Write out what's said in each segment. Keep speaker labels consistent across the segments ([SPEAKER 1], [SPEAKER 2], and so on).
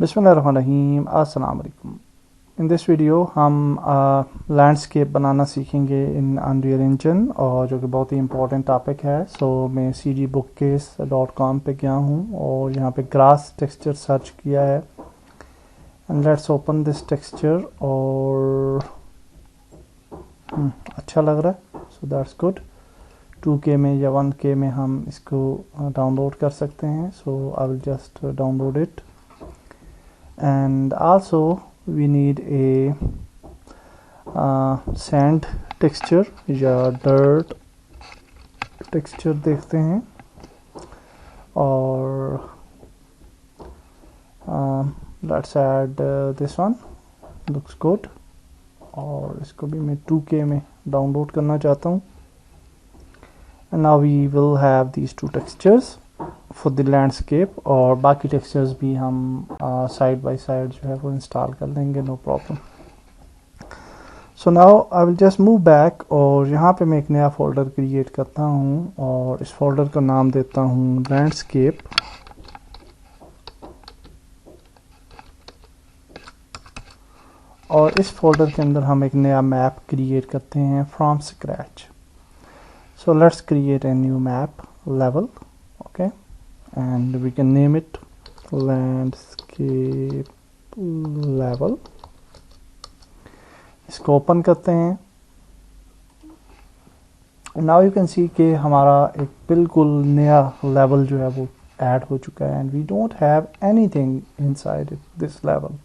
[SPEAKER 1] बिस्मिल्लाहिर्रहमानिर्रहीम, अस्सलाम वालेकुम। इन दिस वीडियो हम लैंडस्केप बनाना सीखेंगे इन अनरियल इंजन, और जो कि बहुत ही इंपॉर्टेंट टॉपिक है। सो मैं cdbookcase.com पे गया हूँ और यहाँ पे ग्रास टेक्सचर सर्च किया है। And let's open this texture. और अच्छा लग रहा है, सो दैट्स गुड। 2K में या 1K में हम इसको डाउनलोड कर सकते हैं। So I will just download it. And also we need a sand texture या dirt texture देखते हैं। और let's add this one, looks good। और इसको भी मैं 2K में डाउनलोड करना चाहता हूँ। and now we will have these two textures for the landscape, और बाकी टेक्सचर्स भी हम साइड बाय साइड जो है वो इंस्टॉल कर लेंगे, no problem. So now I will just move back, और यहाँ पे मैं एक नया फोल्डर क्रिएट करता हूँ और इस फोल्डर का नाम देता हूँ लैंडस्केप। और इस फोल्डर के अंदर हम एक नया मैप क्रिएट करते हैं from scratch. So let's create a new map level, okay, and we can name it landscape level। इसको ओपन करते हैं। नाउ यू कैन सी कि हमारा एक बिल्कुल नया लेवल जो है वो ऐड हो चुका है, and we don't have anything inside this level.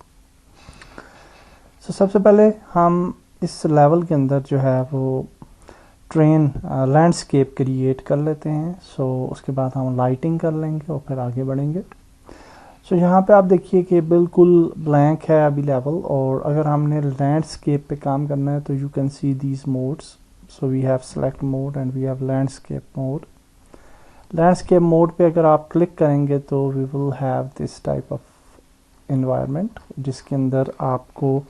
[SPEAKER 1] So सबसे पहले हम इस लेवल के अंदर जो है वो ट्रेन लैंडस्केप क्रिएट कर लेते हैं। सो उसके बाद हम लाइटिंग कर लेंगे और फिर आगे बढ़ेंगे। सो यहाँ पे आप देखिए कि बिल्कुल ब्लैंक है अभी लेवल, और अगर हमने लैंडस्केप पे काम करना है तो you can see these modes. So we have select mode and we have landscape mode. Landscape mode पे अगर आप क्लिक करेंगे तो we will have this type of environment, जिसके अंदर आपको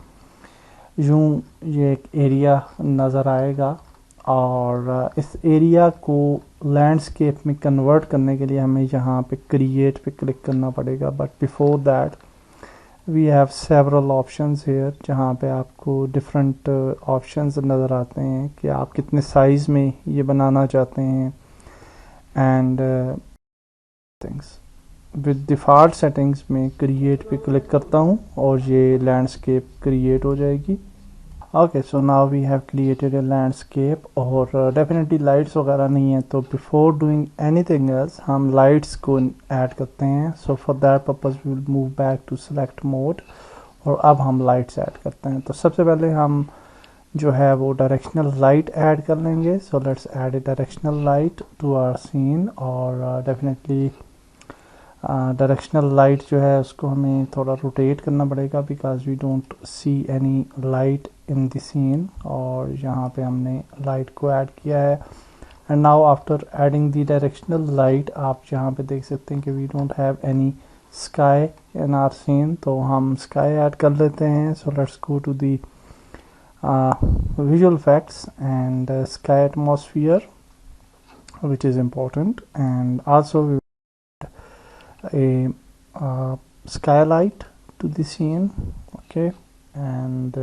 [SPEAKER 1] यूं ये एक एरिया नज़र आएगा। और इस एरिया को लैंडस्केप में कन्वर्ट करने के लिए हमें यहाँ पे क्रिएट पे क्लिक करना पड़ेगा। But before that we have several options here, जहाँ पे आपको डिफरेंट ऑप्शंस नज़र आते हैं कि आप कितने साइज़ में ये बनाना चाहते हैं। And things with default settings में क्रिएट पे क्लिक करता हूँ और ये लैंडस्केप क्रिएट हो जाएगी। Okay, so now we have created a landscape, और डेफिनेटली लाइट्स वगैरह नहीं है, तो बिफोर डूइंग एनीथिंग एल्स हम लाइट्स को ऐड करते हैं। So for that purpose we will move back to select mode, और अब हम लाइट्स ऐड करते हैं। तो सबसे पहले हम जो है वो डायरेक्शनल लाइट ऐड कर लेंगे। So let's add a directional light to our scene. और डेफिनेटली डायरेक्शनल लाइट जो है उसको हमें थोड़ा रोटेट करना पड़ेगा, because we don't see any light in the scene. और यहाँ पे हमने लाइट को ऐड किया है। And now after adding the directional light, आप यहाँ पे देख सकते हैं कि we don't have any sky in our scene, तो हम स्काई ऐड कर लेते हैं। So let's go to the visual effects and sky atmosphere, which is important, and also we a skylight to the scene, okay। and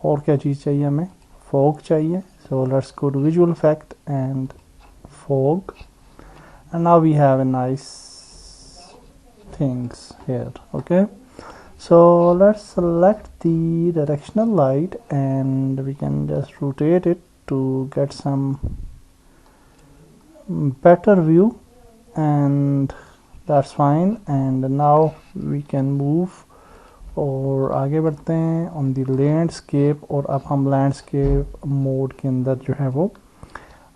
[SPEAKER 1] और क्या चीज़ चाहिए हमें, fog चाहिए। so let's go to visual effect and fog, and now we have a nice things here, okay। so let's select the directional light and we can just rotate it to get some better view, and that's fine। and now we can move, और आगे बढ़ते हैं on the landscape. और अब हम landscape mode के अंदर जो है वो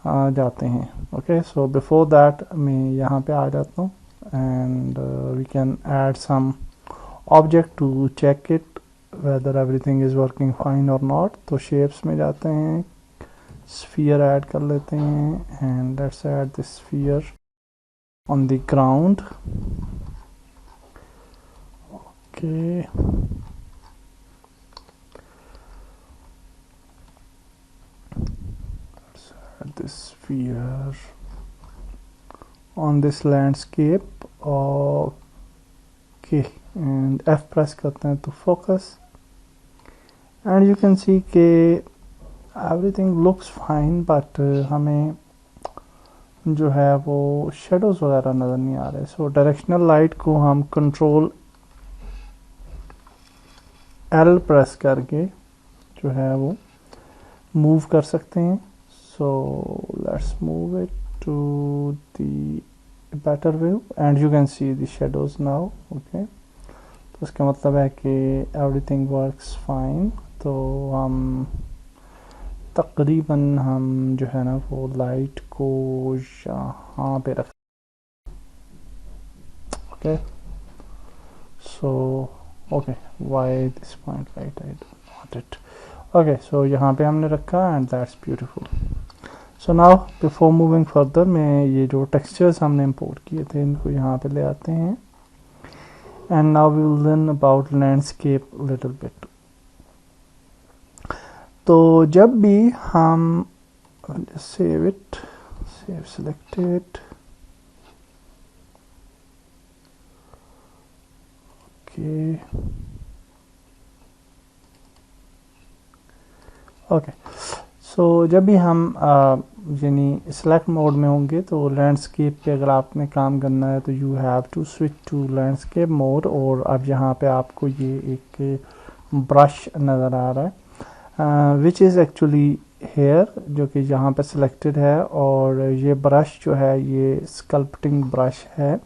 [SPEAKER 1] जाते हैं, ओके। सो बिफोर दैट मैं यहाँ पे आ जाता हूँ, and we can add some object to check it whether everything is working fine और नॉट। तो शेप्स में जाते हैं, स्फीयर ऐड कर लेते हैं, and let's add this sphere on the ground, okay। let's add this sphere on this landscape, okay। And F press करते हैं तो focus, and you can see के एवरीथिंग लुक्स फाइन, बट हमें जो है वो शेडोज वगैरह नज़र नहीं आ रहे। सो डायरेक्शनल लाइट को हम कंट्रोल L प्रेस करके जो है वो मूव कर सकते हैं। So let's move it to the better view and you can see the shadows now. Okay, तो इसका मतलब है कि एवरीथिंग वर्क्स फाइन। तो हम तकरीबन हम जो है ना वो लाइट को यहाँ पे रख, okay so okay why this point light I don't want it. Okay, so यहाँ पे हमने रखा and that's beautiful. So now before moving further, मैं ये जो टेक्सचर्स हमने इंपोर्ट किए थे इनको यहाँ पे ले आते हैं and now we will learn about landscape little bit. तो जब भी हम save it, save selected, okay so जब भी हम यानी सेलेक्ट मोड में होंगे तो लैंडस्केप पे अगर आपने काम करना है तो you have to switch to landscape mode. और अब यहाँ पे आपको ये एक ब्रश नज़र आ रहा है विच इज़ एक्चुअली हेयर, जो कि यहाँ पे सिलेक्टेड है। और ये ब्रश जो है ये स्कल्पटिंग ब्रश है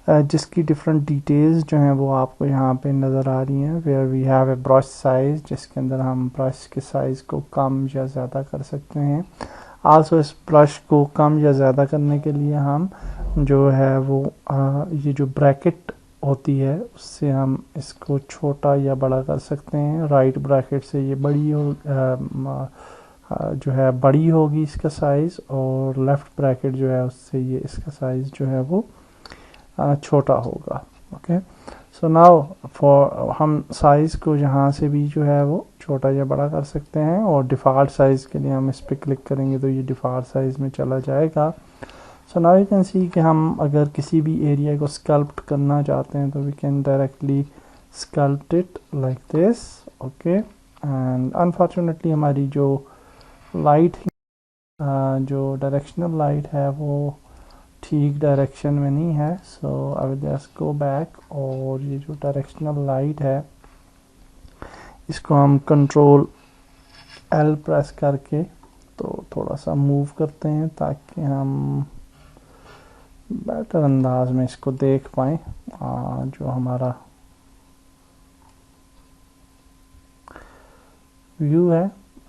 [SPEAKER 1] जिसकी डिफरेंट डिटेल्स जो हैं वो आपको यहाँ पे नज़र आ रही हैं। Where we have a brush size, जिसके अंदर हम ब्रश के साइज़ को कम या ज़्यादा कर सकते हैं। आल्सो इस ब्रश को कम या ज़्यादा करने के लिए हम जो है वो ये जो ब्रैकेट होती है उससे हम इसको छोटा या बड़ा कर सकते हैं। राइट ब्रैकेट से ये बड़ी हो जो है बड़ी होगी इसका साइज़, और लेफ़्ट ब्रैकेट जो है उससे ये इसका साइज़ जो है वो छोटा होगा। ओके, सो नाउ फॉर हम साइज़ को यहाँ से भी जो है वो छोटा या बड़ा कर सकते हैं। और डिफ़ॉल्ट साइज़ के लिए हम इस पर क्लिक करेंगे तो ये डिफ़ॉल्ट साइज़ में चला जाएगा। सो नाउ यू कैन सी कि हम अगर किसी भी एरिया को स्कल्प्ट करना चाहते हैं तो we can directly sculpt it like this. Okay, and unfortunately हमारी जो लाइट जो डायरेक्शनल लाइट है वो ठीक डायरेक्शन में नहीं है। So I will just go back, और ये जो डायरेक्शनल लाइट है इसको हम कंट्रोल L प्रेस करके तो थोड़ा सा मूव करते हैं ताकि हम बेटर अंदाज में इसको देख पाएँ। जो हमारा व्यू है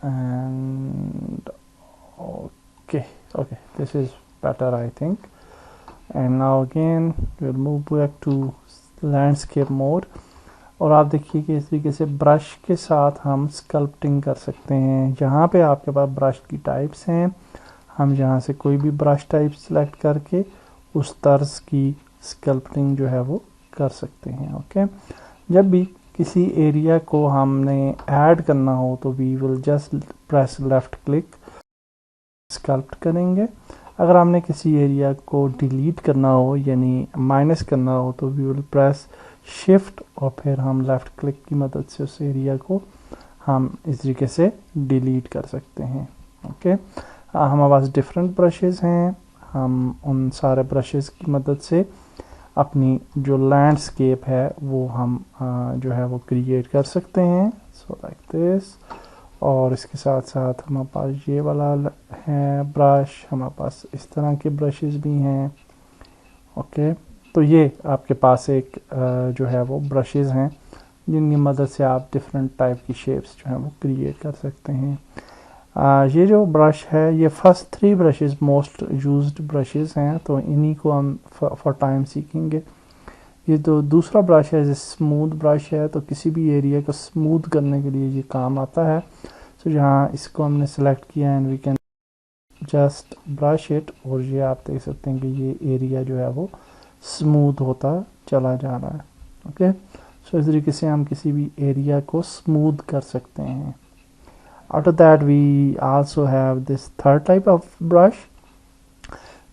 [SPEAKER 1] and okay this is better I think। and now again we'll move back to landscape mode। और आप देखिए कि इस तरीके से ब्रश के साथ हम स्कल्पटिंग कर सकते हैं। यहाँ पे आपके पास ब्रश की टाइप्स हैं, हम यहाँ से कोई भी ब्रश टाइप सेलेक्ट करके उस तर्ज की स्कल्पटिंग जो है वो कर सकते हैं। ओके, जब भी किसी एरिया को हमने ऐड करना हो तो we will just press left click, sculpt करेंगे। अगर हमने किसी एरिया को डिलीट करना हो यानी माइनस करना हो तो वी विल प्रेस शिफ्ट और फिर हम लेफ़्ट क्लिक की मदद से उस एरिया को हम इस तरीके से डिलीट कर सकते हैं। ओके, हमारे पास डिफरेंट ब्रशेस हैं, हम उन सारे ब्रशेस की मदद से अपनी जो लैंडस्केप है वो हम जो है वो क्रिएट कर सकते हैं। So like this. और इसके साथ साथ हमारे पास ये वाला है ब्रश, हमारे पास इस तरह के ब्रशेस भी हैं। ओके, तो ये आपके पास एक जो है वो ब्रशेस हैं जिनकी मदद से आप डिफरेंट टाइप की शेप्स जो हैं वो क्रिएट कर सकते हैं। ये जो ब्रश है ये first 3 brushes most used brushes हैं, तो इन्हीं को हम फॉर टाइम सीखेंगे। ये तो दूसरा ब्रश है, स्मूथ ब्रश है, तो किसी भी एरिया को स्मूथ करने के लिए ये काम आता है। सो यहाँ इसको हमने सेलेक्ट किया and we can just brush it, और ये आप देख सकते हैं कि ये एरिया जो है वो स्मूथ होता चला जा रहा है। ओके, सो इस तरीके से हम किसी भी एरिया को स्मूथ कर सकते हैं। After that we also have this third type of brush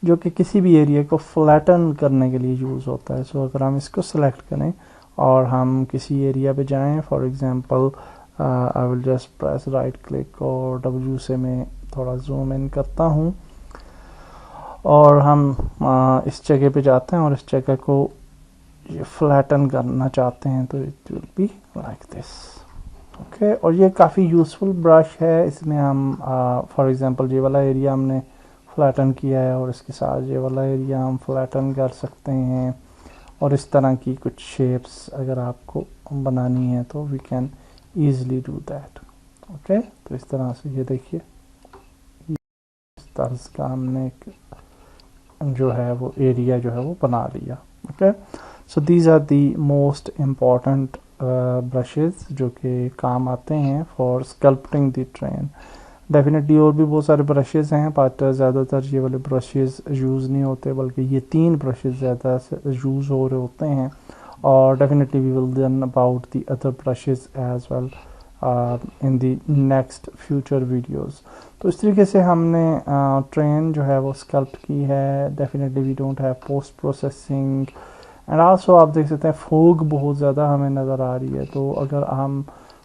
[SPEAKER 1] जो कि किसी भी एरिया को फ्लैटन करने के लिए यूज़ होता है। सो अगर हम इसको सेलेक्ट करें और हम किसी एरिया पे जाएं, for example I will just press right click और W से मैं थोड़ा जूम इन करता हूँ और हम इस जगह पे जाते हैं और इस जगह को ये फ्लैटन करना चाहते हैं तो it will be like this. Okay, और ये काफ़ी यूज़फुल ब्रश है। इसमें हम फॉर एग्जांपल ये वाला एरिया हमने फ्लैटन किया है और इसके साथ ये वाला एरिया हम फ्लैटन कर सकते हैं और इस तरह की कुछ शेप्स अगर आपको बनानी है तो we can easily do that. Okay, तो इस तरह से ये देखिए इस तर्ज का हमने एक जो है वो एरिया जो है वो बना लिया। Okay, so these are the most important brushes जो कि काम आते हैं for sculpting the terrain. Definitely और भी बहुत सारे ब्रशेस हैं बट ज़्यादातर ये वाले ब्रशेस यूज़ नहीं होते, बल्कि ये 3 ब्रशेस ज़्यादा यूज़ हो रहे होते हैं और definitely we will learn about the other brushes as well in the next future videos. तो इस तरीके से हमने ट्रेन जो है वो स्कल्प्ट की है। Definitely we don't have post processing and also आप देख सकते हैं फोग बहुत ज़्यादा हमें नज़र आ रही है। तो अगर हम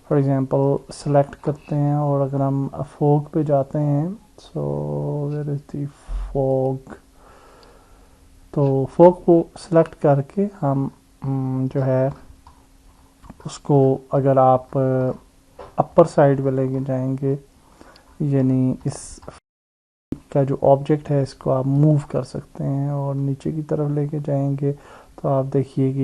[SPEAKER 1] फॉर एग्जांपल सेलेक्ट करते हैं और अगर हम फोग पे जाते हैं, so where is the fog, तो फोग को सिलेक्ट करके हम जो है उसको अगर आप अपर साइड पे लेके जाएंगे, यानी इस का जो ऑब्जेक्ट है इसको आप मूव कर सकते हैं और नीचे की तरफ लेके जाएंगे तो आप देखिए कि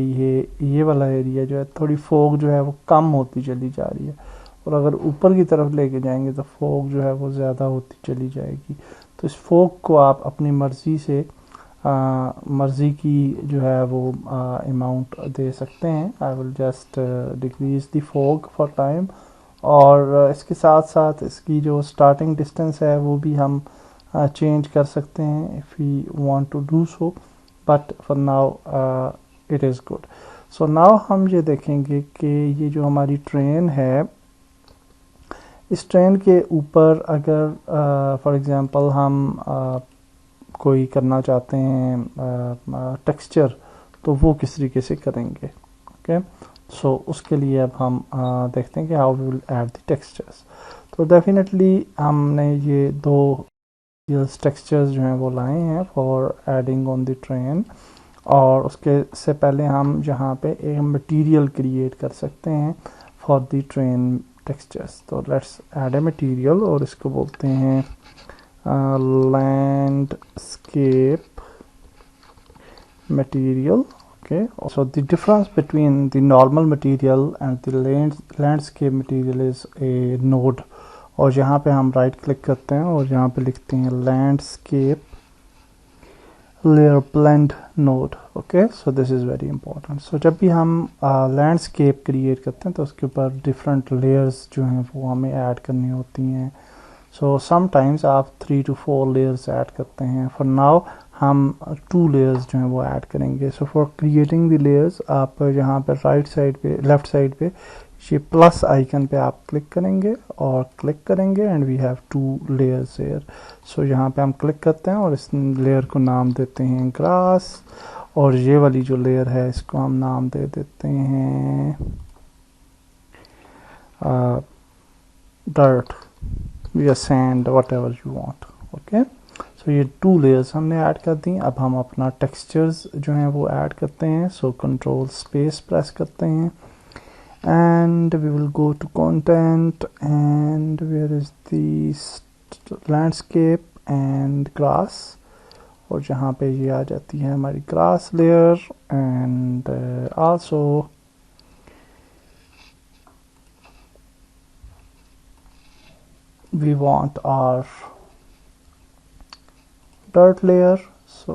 [SPEAKER 1] ये वाला एरिया जो है थोड़ी फोग जो है वो कम होती चली जा रही है और अगर ऊपर की तरफ लेके जाएंगे तो फोग जो है वो ज़्यादा होती चली जाएगी। तो इस फोग को आप अपनी मर्ज़ी से मर्ज़ी की जो है वो अमाउंट दे सकते हैं। आई will just decrease the fog for time और इसके साथ साथ इसकी जो स्टार्टिंग डिस्टेंस है वो भी हम चेंज कर सकते हैं if we want to do so, but for now it is good. So नाउ हम ये देखेंगे कि ये जो हमारी ट्रेन है, इस ट्रेन के ऊपर अगर फॉर एग्जांपल हम कोई करना चाहते हैं टेक्सचर, तो वो किस तरीके से करेंगे। ओके, सो उसके लिए अब हम देखते हैं कि how we will add the textures. तो डेफिनेटली हमने ये 2 टेक्सचर्स जो हैं वो लाए हैं for adding on the terrain और उसके से पहले हम यहाँ पे एक मटेरियल क्रिएट कर सकते हैं फॉर द ट्रेन टेक्सचर्स। तो लेट्स ऐड ए मटेरियल और इसको बोलते हैं landscape material. Okay, so the difference between the normal material and the landscape material is a node, और यहाँ पे हम राइट क्लिक करते हैं और यहाँ पे लिखते हैं landscape layer blend node. Okay, so this is very important. So जब भी हम लैंडस्केप क्रिएट करते हैं तो उसके ऊपर डिफरेंट लेयर्स जो हैं वो हमें ऐड करनी होती हैं। सो समटाइम्स आप 3 to 4 लेयर्स ऐड करते हैं। फॉर नाउ हम 2 लेयर्स जो हैं वो ऐड करेंगे। So for creating the layers आप यहाँ पर राइट साइड पे लेफ़्ट साइड पे ये प्लस आइकन पे आप क्लिक करेंगे और क्लिक करेंगे and we have 2 layers here. So यहाँ पे हम क्लिक करते हैं और इस लेयर को नाम देते हैं ग्रास और ये वाली जो लेयर है इसको हम नाम दे देते हैं dirt या sand, whatever you want. Okay, so ये 2 लेयर्स हमने ऐड कर दी। अब हम अपना टेक्सचर्स जो हैं वो ऐड करते हैं। सो कंट्रोल स्पेस प्रेस करते हैं and we will go to content and where is the landscape and grass, और जहाँ पे ये आ जाती है हमारी grass layer and also we want our dirt layer, so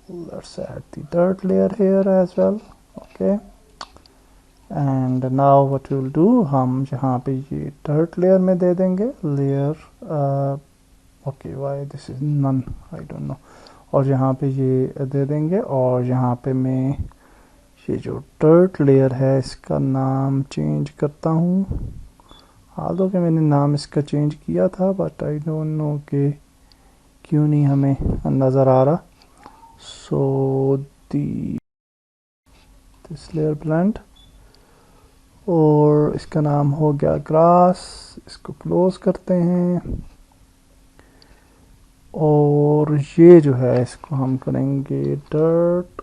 [SPEAKER 1] let's add the dirt layer here as well. Okay, and now what we will do, हम यहाँ पे ये dirt layer में दे देंगे layer okay, why this is none, I don't know, और यहाँ पे ये दे देंगे और यहाँ पे मैं ये जो dirt layer है इसका नाम चेंज करता हूँ। हालांकि कि मैंने नाम इसका चेंज किया था बट आई डोंट नो कि क्यों नहीं हमें नज़र आ रहा। सो दी दिस लेयर ब्लेंड, और इसका नाम हो गया ग्रास। इसको क्लोज करते हैं, और ये जो है इसको हम करेंगे डर्ट।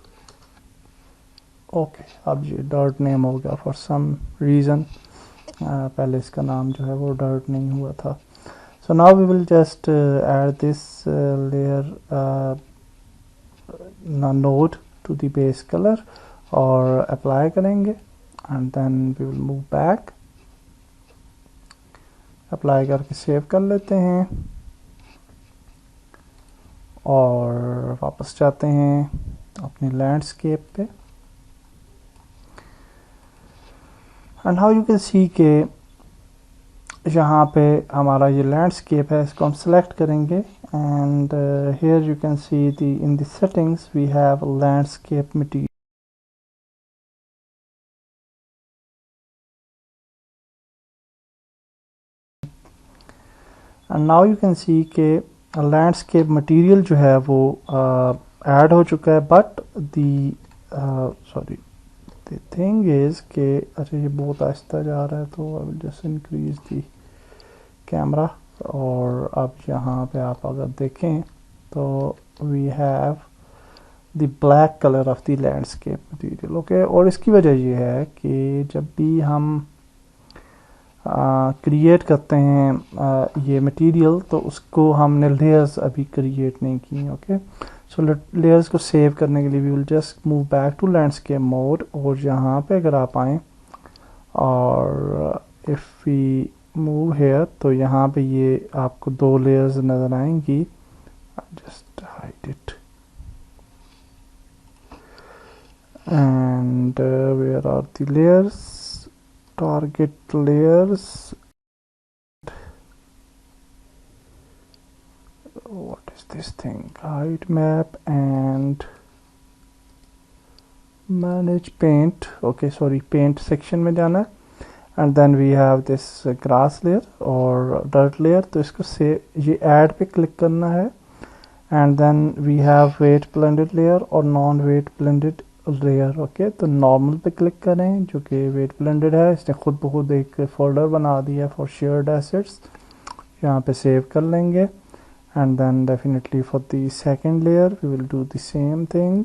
[SPEAKER 1] ओके, अब ये डर्ट नेम हो गया फॉर सम रीज़न। पहले इसका नाम जो है वो डर्ट नहीं हुआ था। So now we will just add this layer node to the base colour और अप्लाई करेंगे, and then we will move back. Apply करके सेव कर लेते हैं और वापस जाते हैं अपनी लैंडस्केप पे। And how you can see के यहाँ पे हमारा ये लैंडस्केप है, इसको हम सेलेक्ट करेंगे, and here you can see the in the settings we have landscape material. And now you can see के लैंडस्केप मटेरियल जो है वो ऐड हो चुका है, but the sorry the thing is के अच्छा ये बहुत आहिस्ता जा रहा है, तो I will just increase the camera. और अब यहाँ पे आप अगर देखें तो we have the black colour of the landscape material. Okay, और इसकी वजह ये है कि जब भी हम क्रिएट करते हैं ये मटेरियल, तो उसको हमने लेयर्स अभी क्रिएट नहीं की। ओके, सो लेयर्स को सेव करने के लिए we will just move back to landscape mode, और यहाँ पे अगर आप आएँ और इफ़ वी मूव हेयर, तो यहाँ पे ये आपको दो लेयर्स नज़र आएंगी। Just hide it, and where are the layers, target layers, what is this thing, hide map and manage paint। okay, sorry, paint section में जाना है, and then we have this grass layer और dirt layer। तो इसको से ये add पे click करना है, and then we have weight blended layer और non weight blended layer. Okay, तो नॉर्मल पे क्लिक करें जो कि वेट ब्लेंडेड है, इसने खुद ब खुद एक फोल्डर बना दिया फॉर शेयर्ड एसेट्स, यहाँ पे सेव कर लेंगे। And then definitely for the second layer we will do the same thing,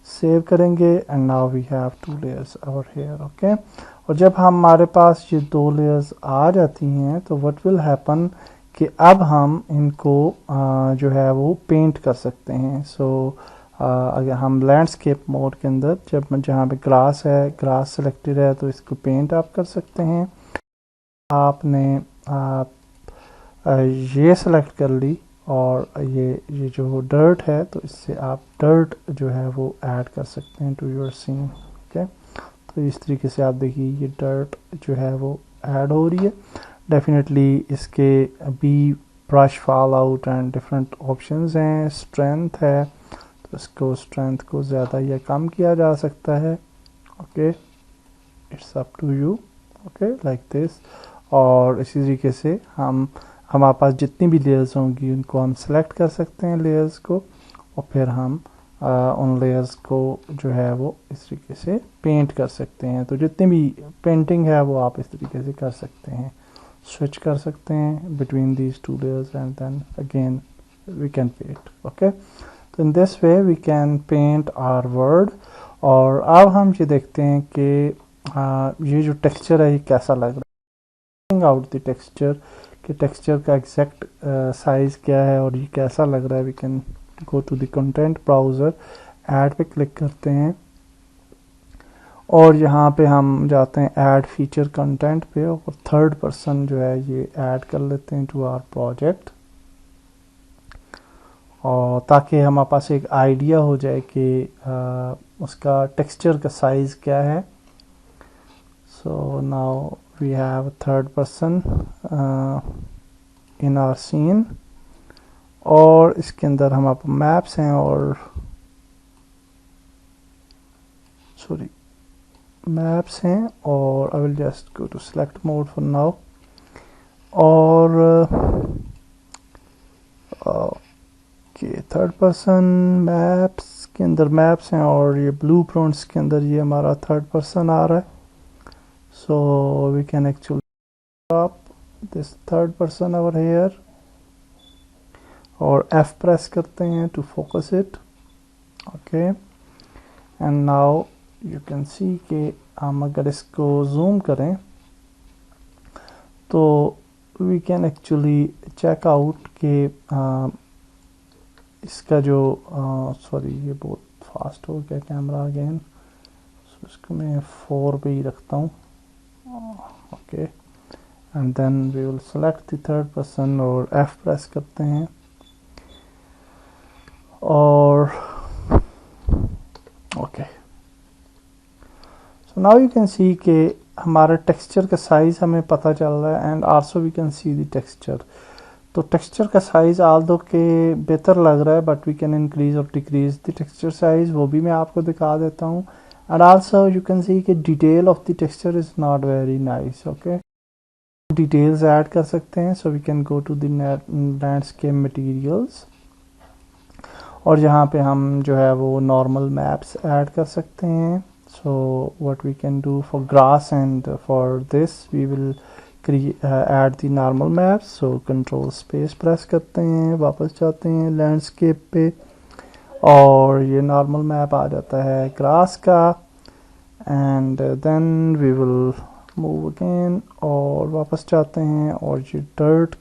[SPEAKER 1] save करेंगे, and now we have two layers over here. Okay, और जब हमारे पास ये दो लेयर्स आ जाती हैं तो व्हाट विल हैपन कि अब हम इनको जो है वो पेंट कर सकते हैं। सो अगर हम लैंडस्केप मोड के अंदर जब जहाँ पे ग्रास है, ग्रास सिलेक्टेड है, तो इसको पेंट आप कर सकते हैं। आपने ये सेलेक्ट कर ली, और ये जो डर्ट है, तो इससे आप डर्ट जो है वो ऐड कर सकते हैं टू योर सीन। ओके, तो इस तरीके से आप देखिए ये डर्ट जो है वो ऐड हो रही है। डेफिनेटली इसके भी brush fall out and different options हैं, स्ट्रेंथ है, इसको स्ट्रेंथ को ज़्यादा या कम किया जा सकता है। Okay, it's up to you. Okay, like this. और इसी तरीके से हमारे पास जितनी भी लेयर्स होंगी उनको हम सेलेक्ट कर सकते हैं लेयर्स को, और फिर हम उन लेयर्स को जो है वो इस तरीके से पेंट कर सकते हैं। तो जितनी भी पेंटिंग है वो आप इस तरीके से कर सकते हैं, स्विच कर सकते हैं between these two layers, and then again we can paint. Okay, तो in this way we can paint our world. और अब हम ये देखते हैं कि ये जो टेक्सचर है ये कैसा लग रहा है, आउट द टेक्सचर कि टेक्सचर का एग्जैक्ट साइज क्या है और ये कैसा लग रहा है। We can go to the content browser, add पे क्लिक करते हैं, और यहाँ पे हम जाते हैं ऐड फीचर कंटेंट पे, और थर्ड पर्सन जो है ये ऐड कर लेते हैं टू आवर प्रोजेक्ट, और ताकि हमारे पास एक आइडिया हो जाए कि उसका टेक्सचर का साइज़ क्या है। So now we have third person in our scene, और इसके अंदर हमारे मैप्स हैं, और सॉरी मैप्स हैं, और I will just go to select mode for now. और कि थर्ड पर्सन मैप्स इसके अंदर मैप्स हैं और ये ब्लू प्रिंट्स के अंदर ये हमारा थर्ड पर्सन आ रहा है. So we can actually drop this third person over here और F प्रेस करते हैं to focus it. Okay, and now you can see कि हम अगर इसको जूम करें तो we can actually check out कि इसका जो सॉरी ये बहुत फास्ट हो गया कैमरा अगेन, सो इसको मैं 4 पे ही रखता हूँ. Okay, and then we will select the third person और F प्रेस करते हैं और okay. So now you can see कि हमारा टेक्सचर का साइज हमें पता चल रहा है and also we can see the texture. तो टेक्सचर का साइज आल्दो के बेहतर लग रहा है बट वी कैन इंक्रीज और डिक्रीज द टेक्सचर साइज, वो भी मैं आपको दिखा देता हूँ. And also you can see कि detail of the texture is not very nice. Okay, details add कर सकते हैं. So we can go to the landscape materials और यहाँ पे हम जो है वो नॉर्मल मैप्स ऐड कर सकते हैं. So what we can do for grass and for this we will add the normal maps. So control space press करते हैं, वापस जाते हैं लैंडस्केप पे और ये नॉर्मल मैप आ जाता है ग्रास का. And then we will move again और वापस जाते हैं और ये डर्ट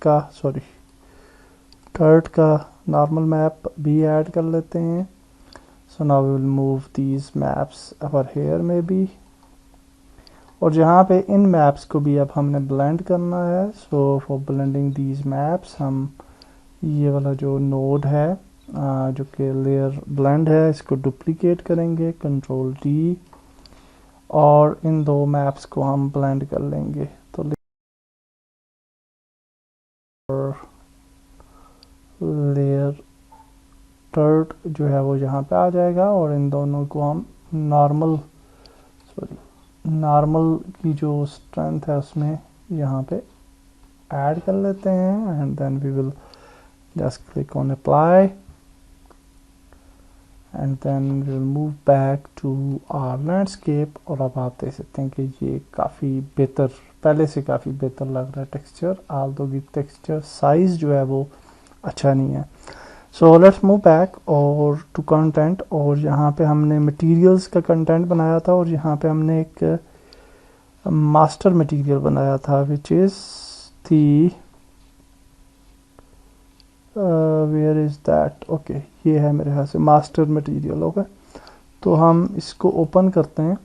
[SPEAKER 1] का नॉर्मल मैप भी ऐड कर लेते हैं. So now we will move these maps over here में भी और जहाँ पे इन मैप्स को भी अब हमने ब्लेंड करना है. So for blending these maps हम ये वाला जो नोड है जो कि लेयर ब्लेंड है इसको डुप्लीकेट करेंगे, कंट्रोल D, और इन दो मैप्स को हम ब्लेंड कर लेंगे. तो लेयर डर्ट जो है वो यहाँ पे आ जाएगा और इन दोनों को हम नॉर्मल की जो स्ट्रेंथ है उसमें यहाँ पे ऐड कर लेते हैं. And then we will just click on apply and then we will move back to our landscape. और अब आप देख सकते हैं कि ये काफ़ी बेहतर, पहले से काफ़ी बेहतर लग रहा है टेक्सचर, आल्दो की टेक्सचर साइज जो है वो अच्छा नहीं है. सो लेट्स मूव बैक और टू कंटेंट और यहाँ पे हमने मटेरियल्स का कंटेंट बनाया था और यहाँ पे हमने एक मास्टर मटेरियल बनाया था which is the where is that. Okay, ये है मेरे ख्याल से मास्टर मटेरियल. ओके, तो हम इसको ओपन करते हैं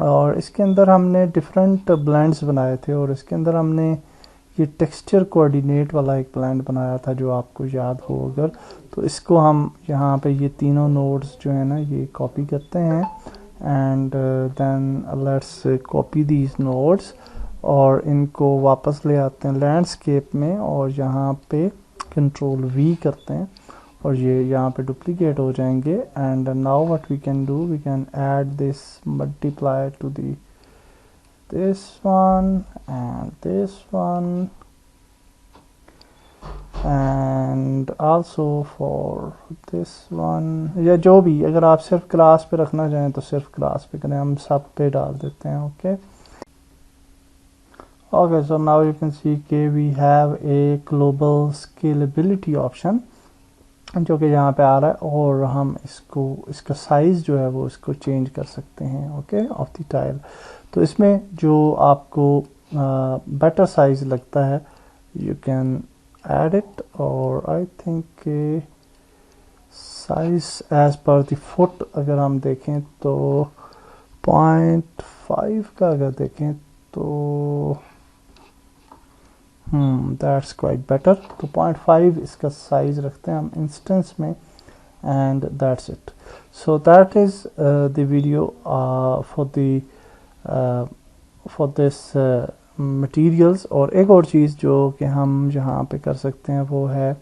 [SPEAKER 1] और इसके अंदर हमने डिफरेंट ब्लेंड्स बनाए थे और इसके अंदर हमने ये टेक्सचर कोऑर्डिनेट वाला एक ब्लेंड बनाया था जो आपको याद हो अगर. तो इसको हम यहाँ पे ये तीनों नोड्स जो है ना ये कॉपी करते हैं and then let's copy these nodes और इनको वापस ले आते हैं लैंडस्केप में और यहाँ पे कंट्रोल V करते हैं और ये यहाँ पे डुप्लीकेट हो जाएंगे. And now what we can do, we can add this multiply to the this one and this one and also for this one, या जो भी, अगर आप सिर्फ क्लास पे रखना चाहें तो सिर्फ क्लास पे करें, हम सब पे डाल देते हैं. Okay okay, so now you can see के we have a global scalability option जो कि यहाँ पे आ रहा है और हम इसका साइज जो है वो इसको चेंज कर सकते हैं. Okay, of the tile. तो इसमें जो आपको बेटर साइज लगता है यू कैन ऐड इट और I think size as per the foot अगर हम देखें तो 0.5 का अगर देखें तो दैट्स क्वाइट बेटर. तो 0.5 इसका साइज रखते हैं हम इंस्टेंस में and that's it. So that is the video for this materials. और एक और चीज़ जो कि हम यहाँ पे कर सकते हैं वो है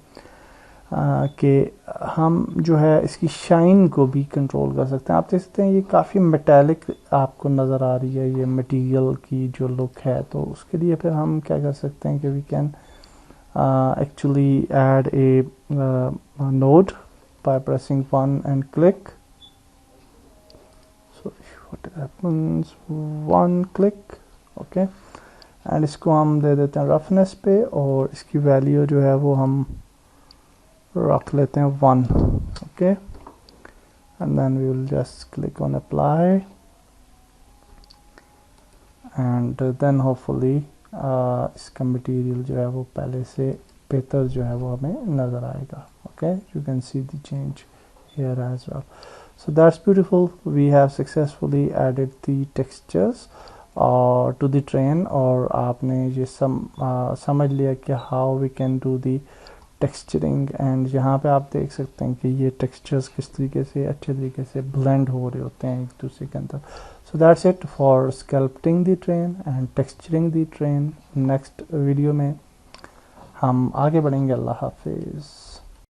[SPEAKER 1] कि हम जो है इसकी शाइन को भी कंट्रोल कर सकते हैं. आप देख सकते हैं ये काफ़ी मेटालिक आपको नज़र आ रही है ये मटेरियल की जो लुक है. तो उसके लिए फिर हम क्या कर सकते हैं कि we can actually add a node by pressing 1 and click. So what happens, 1 click, okay and इसको हम दे देते हैं रफनेस पे और इसकी वैल्यू जो है वो हम रख लेते हैं 1, okay and then we will just click on apply and then hopefully इसका मटेरियल जो है वो पहले से बेहतर जो है वो हमें नज़र आएगा. Okay, you can see the change here as well. So that's beautiful. We have successfully added the textures to the train. और आपने ये समझ लिया कि how we can do the texturing. and यहाँ पे आप देख सकते हैं कि ये textures किस तरीके से अच्छे तरीके से blend हो रहे होते हैं एक दूसरे के अंदर. So that's it for sculpting the train and texturing the train. next video में हम आगे बढ़ेंगे. अल्लाह हाफिज़.